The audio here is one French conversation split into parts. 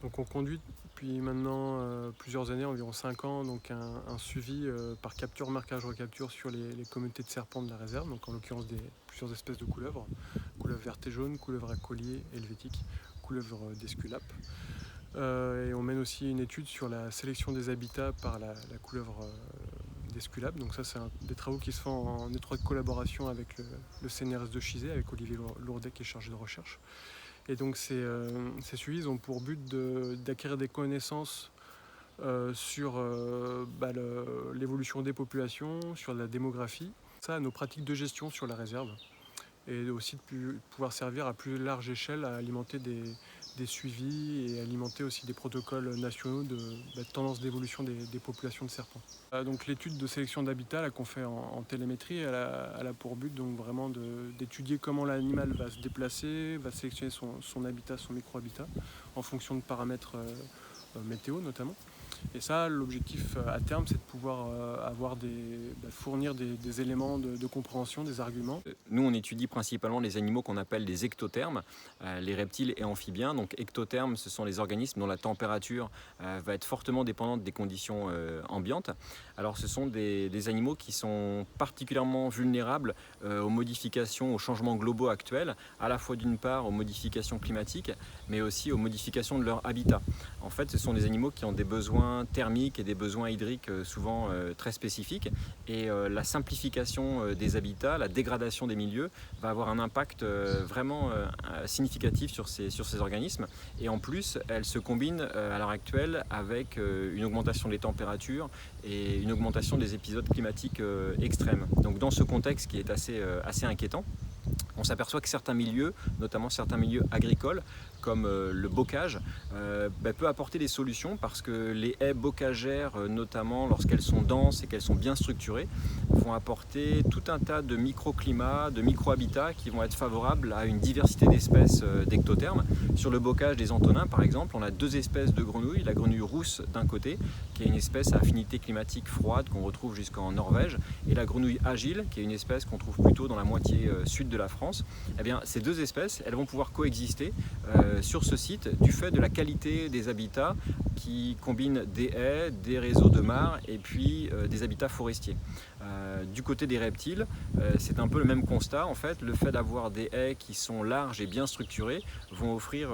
Donc on conduit depuis maintenant plusieurs années, environ 5 ans, donc un suivi par capture, marquage, recapture sur les communautés de serpents de la réserve, donc en l'occurrence plusieurs espèces de couleuvres, couleuvre verte et jaune, couleuvre à collier helvétique, couleuvre d'Esculape. Et on mène aussi une étude sur la sélection des habitats par la couleuvre d'Esculape. Donc ça c'est des travaux qui se font en étroite collaboration avec le CNRS de Chizé, avec Olivier Lourdet qui est chargé de recherche. Et donc ces suivis ont pour but d'acquérir des connaissances sur l'évolution des populations, sur la démographie, ça, nos pratiques de gestion sur la réserve, et aussi de pouvoir servir à plus large échelle à alimenter des suivis et alimenter aussi des protocoles nationaux de tendance d'évolution des populations de serpents. Donc l'étude de sélection d'habitat qu'on fait en télémétrie, elle a pour but donc vraiment d'étudier comment l'animal va se déplacer, va sélectionner son habitat, son micro-habitat, en fonction de paramètres météo notamment. Et ça, l'objectif à terme, c'est de pouvoir fournir des éléments de compréhension, des arguments. Nous, on étudie principalement les animaux qu'on appelle des ectothermes, les reptiles et amphibiens. Donc ectothermes, ce sont les organismes dont la température va être fortement dépendante des conditions ambiantes. Alors ce sont des animaux qui sont particulièrement vulnérables aux modifications, aux changements globaux actuels, à la fois d'une part aux modifications climatiques, mais aussi aux modifications de leur habitat. En fait, ce sont des animaux qui ont des besoins thermiques et des besoins hydriques souvent très spécifiques. Et la simplification des habitats, la dégradation des milieux va avoir un impact vraiment significatif sur ces organismes. Et en plus, elle se combine à l'heure actuelle avec une augmentation des températures et une augmentation des épisodes climatiques extrêmes. Donc dans ce contexte qui est assez inquiétant, on s'aperçoit que certains milieux, notamment certains milieux agricoles, comme le bocage, peut apporter des solutions parce que les haies bocagères, notamment lorsqu'elles sont denses et qu'elles sont bien structurées, vont apporter tout un tas de microclimats, de micro-habitats qui vont être favorables à une diversité d'espèces d'ectothermes. Sur le bocage des Antonins, par exemple, on a deux espèces de grenouilles, la grenouille rousse d'un côté, qui est une espèce à affinité climatique froide qu'on retrouve jusqu'en Norvège, et la grenouille agile, qui est une espèce qu'on trouve plutôt dans la moitié sud de la France. Eh bien, ces deux espèces, elles vont pouvoir coexister sur ce site du fait de la qualité des habitats qui combinent des haies, des réseaux de mares et puis des habitats forestiers. Du côté des reptiles, c'est un peu le même constat. En fait, le fait d'avoir des haies qui sont larges et bien structurées vont offrir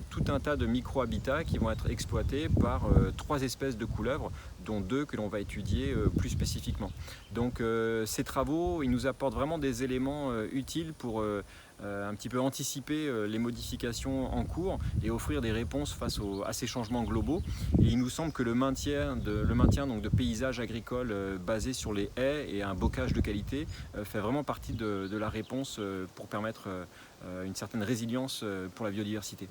tout un tas de micro-habitats qui vont être exploités par trois espèces de couleuvres, dont deux que l'on va étudier plus spécifiquement. Donc ces travaux, ils nous apportent vraiment des éléments utiles pour un petit peu anticiper les modifications en cours et offrir des réponses face à ces changements globaux. Et il nous semble que le maintien donc de paysages agricoles basés sur les haies et un bocage de qualité fait vraiment partie de la réponse pour permettre une certaine résilience pour la biodiversité.